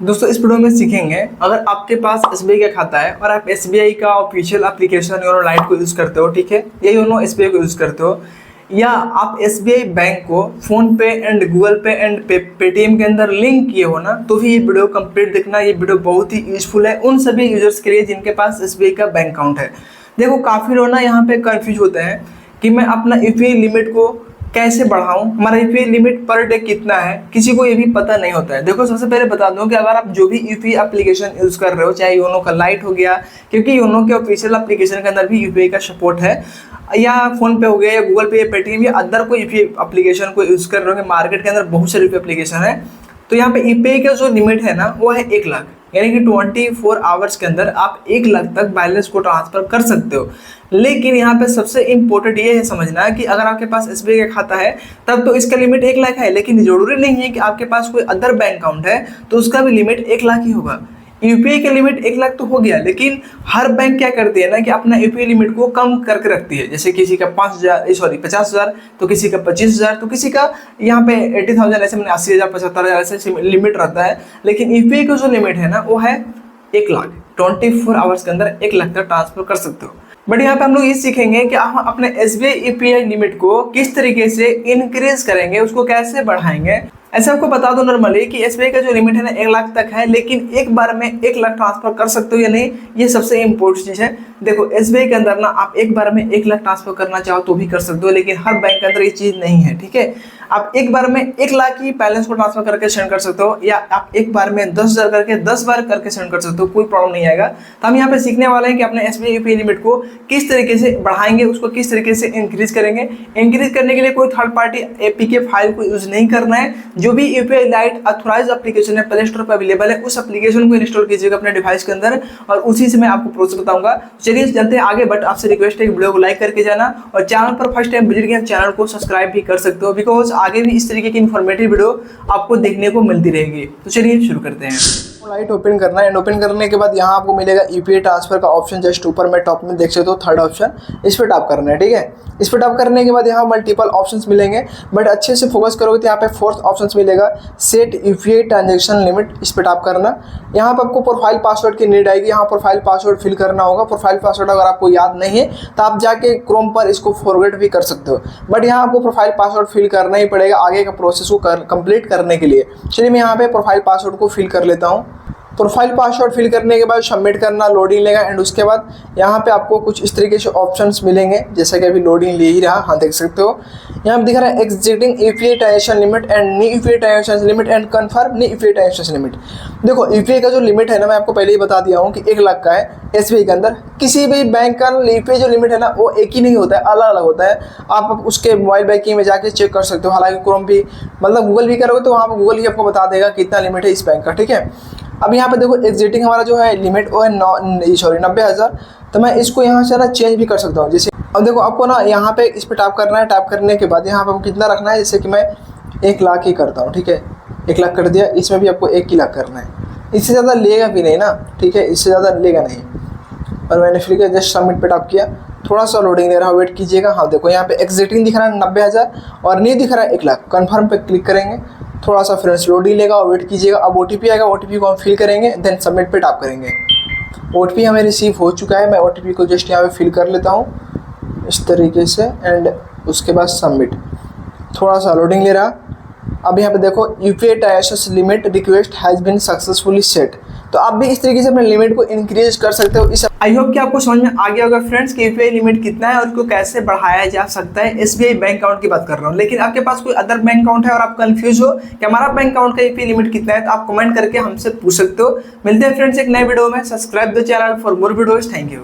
दोस्तों इस वीडियो में सीखेंगे, अगर आपके पास एसबीआई का खाता है और आप एसबीआई का ऑफिशियल एप्लीकेशन योनो लाइट को यूज़ करते हो, ठीक है, या योनो एसबीआई को यूज़ करते हो, या आप एसबीआई बैंक को फोन पे एंड गूगल पे एंड पेटीएम के अंदर लिंक किए हो ना, तो भी ये वीडियो कंप्लीट देखना। ये वीडियो बहुत ही यूजफुल है उन सभी यूजर्स के लिए जिनके पास एसबीआई का बैंक अकाउंट है। देखो काफ़ी लोग ना यहाँ पे कंफ्यूज होते हैं कि मैं अपना यूपीआई लिमिट को कैसे बढ़ाऊं, हमारा यूपीआई लिमिट पर डे कितना है, किसी को ये भी पता नहीं होता है। देखो सबसे पहले बता दूं कि अगर आप जो भी यूपीआई एप्लीकेशन यूज कर रहे हो, चाहे योनो का लाइट हो गया, क्योंकि योनो के ऑफिशियल एप्लीकेशन के अंदर भी यूपीआई का सपोर्ट है, या फोन पे हो गया, या गूगल पे, या पेटीएम, या अदर कोई यूपीआई एप्लीकेशन को यूज कर रहे हो, मार्केट के अंदर बहुत सारे यूपीआई एप्लीकेशन है, तो यहाँ पे यूपीआई का जो लिमिट है ना वो है 1 लाख, यानी कि 24 आवर्स के अंदर आप 1 लाख तक बैलेंस को ट्रांसफर कर सकते हो। लेकिन यहाँ पे सबसे इम्पोर्टेंट ये है समझना कि अगर आपके पास एसबीआई का खाता है तब तो इसका लिमिट 1 लाख है, लेकिन जरूरी नहीं है कि आपके पास कोई अदर बैंक अकाउंट है तो उसका भी लिमिट 1 लाख ही होगा। यूपीआई का लिमिट 1 लाख तो हो गया, लेकिन हर बैंक क्या करती है ना कि अपना यूपीआई लिमिट को कम करके रखती है। जैसे किसी का 50,000 तो किसी का 25,000, तो किसी का यहाँ पे 80,000, ऐसे मैंने 80,000, 75,000 ऐसे लिमिट रहता है। लेकिन यूपीआई का जो लिमिट है ना वो है 1 लाख, 24 आवर्स के अंदर 1 लाख तक ट्रांसफर कर सकते हो। बट यहाँ पे हम लोग ये सीखेंगे कि हम अपने एसबीआई यूपीआई लिमिट को किस तरीके से इंक्रीज करेंगे, उसको कैसे बढ़ाएंगे। ऐसे आपको बता दो नॉर्मली कि एसबीआई का जो लिमिट है ना 1 लाख तक है, लेकिन एक बार में 1 लाख ट्रांसफर कर सकते हो या नहीं, ये सबसे इंपॉर्टेंट चीज़ है। देखो एसबीआई के अंदर ना आप एक बार में 1 लाख ट्रांसफर करना चाहो तो भी कर सकते हो, लेकिन हर बैंक के अंदर ये चीज़ नहीं है, ठीक है। आप एक बार में 1 लाख ही बैलेंस को ट्रांसफर करके सेंड कर सकते हो, या आप एक बार में 10,000 करके 10 बार करके सेंड कर सकते हो, कोई प्रॉब्लम नहीं आएगा। तो हम यहाँ पे सीखने वाले हैं कि अपने एसबीआई यूपीआई लिमिट को किस तरीके से बढ़ाएंगे, उसको किस तरीके से इंक्रीज करेंगे। इंक्रीज करने के लिए कोई थर्ड पार्टी एपीके फाइल को यूज नहीं करना है। जो भी यूपीआई लाइट अथोराइज एप्लीकेशन है, प्ले स्टोर पर अवेलेबल है, उस एप्लीकेशन को इंस्टॉल कीजिएगा अपने डिवाइस के अंदर, और उसी से मैं आपको प्रोसेस बताऊंगा। चलिए चलते हैं आगे, बट आपसे रिक्वेस्ट है कि वीडियो को लाइक करके जाना, और चैनल पर फर्स्ट टाइम विजिट किया चैनल को सब्सक्राइब भी कर सकते हो, बिकॉज आगे भी इस तरीके की इन्फॉर्मेटिव वीडियो आपको देखने को मिलती रहेगी। तो चलिए शुरू करते हैं। लाइट ओपन करना है, एंड ओपन करने के बाद यहाँ आपको मिलेगा यूपीआई ट्रांसफर का ऑप्शन, जस्ट ऊपर में टॉप में देख सकते हो, थर्ड ऑप्शन, इस पर टैप करना है, ठीक है। इस पर टैप करने के बाद यहाँ मल्टीपल ऑप्शंस मिलेंगे, बट अच्छे से फोकस करोगे तो यहाँ पे फोर्थ ऑप्शंस मिलेगा, सेट यूपीआई ट्रांजैक्शन लिमिट, इस पर टैप करना। यहाँ पर आपको प्रोफाइल पासवर्ड की नीड आएगी, यहाँ प्रोफाइल पासवर्ड फिल करना होगा। प्रोफाइल पासवर्ड अगर आपको याद नहीं है तो आप जाके क्रोम पर इसको फॉरगेट भी कर सकते हो, बट यहाँ आपको प्रोफाइल पासवर्ड फिल करना ही पड़ेगा आगे का प्रोसेस को कंप्लीट करने के लिए। चलिए मैं यहाँ पे प्रोफाइल पासवर्ड को फिल कर लेता हूँ। प्रोफाइल पासवर्ड फिल करने के बाद सबमिट करना, लोडिंग लेगा, एंड उसके बाद यहाँ पे आपको कुछ इस तरीके से ऑप्शंस मिलेंगे, जैसा कि अभी लोडिंग ले ही रहा, हाँ देख सकते हो। यहाँ पे दिख रहा है exiting UPI transaction limit and new UPI transaction limit and confirm new UPI transaction limit. देखो यूपीआई का जो लिमिट है ना, मैं आपको पहले ही बता दिया हूँ कि 1 लाख का है। एसबीआई के अंदर किसी भी बैंक का यूपीआई जो लिमिट है ना वो एक ही नहीं होता है, अलग अलग होता है। आप उसके मोबाइल बैंकिंग में जाके चेक कर सकते हो, हालांकि क्रोम भी मतलब गूगल भी करोगे तो वहाँ पर गूगल ही आपको बता देगा कितना लिमिट है इस बैंक का, ठीक है। अब यहाँ पे देखो एग्जिटिंग हमारा जो है लिमिट वो है 90,000, तो मैं इसको यहाँ से ना चेंज भी कर सकता हूँ। जैसे अब देखो आपको ना यहाँ पे इस पर टैप करना है, टैप करने के बाद यहाँ पे आपको कितना रखना है, जैसे कि मैं 1 लाख ही करता हूँ, ठीक है। 1 लाख कर दिया, इसमें भी आपको 1 ही लाख करना है, इससे ज़्यादा लेगा भी नहीं ना, ठीक है, इससे ज़्यादा लेगा नहीं। और मैंने फिर किया, जस्ट सबमिट पे टैप किया, थोड़ा सा लोडिंग ले रहा है, वेट कीजिएगा। हाँ देखो यहाँ पे एग्जिटिंग दिख रहा है 90,000 और न्यू दिख रहा है 1 लाख। कन्फर्म पे क्लिक करेंगे, थोड़ा सा फ्रेंड्स लोडिंग लेगा और वेट कीजिएगा। अब ओटीपी आएगा, ओटीपी को हम फिल करेंगे, देन सबमिट पे टैप करेंगे। ओटीपी हमें रिसीव हो चुका है, मैं ओटीपी को जस्ट यहाँ पे फिल कर लेता हूँ इस तरीके से, एंड उसके बाद सबमिट। थोड़ा सा लोडिंग ले रहा। अब यहाँ पे देखो UPI transaction limit request has been successfully set, तो आप भी इस तरीके से अपने लिमिट को इंक्रीज कर सकते हो। इस आई होप कि आपको समझ में आ गया होगा फ्रेंड्स कि यूपीआई लिमिट कितना है और उसको कैसे बढ़ाया जा सकता है। एसबीआई बैंक अकाउंट की बात कर रहा हूँ, लेकिन आपके पास कोई अदर बैंक अकाउंट है और आप कंफ्यूज हो कि हमारा बैंक अकाउंट का यूपीआई लिमिट कितना है, तो आप कमेंट करके हमसे पूछ सकते हो। मिलते हैं फ्रेंड्स एक नए वीडियो में। Subscribe the channel for more videos. Thank you.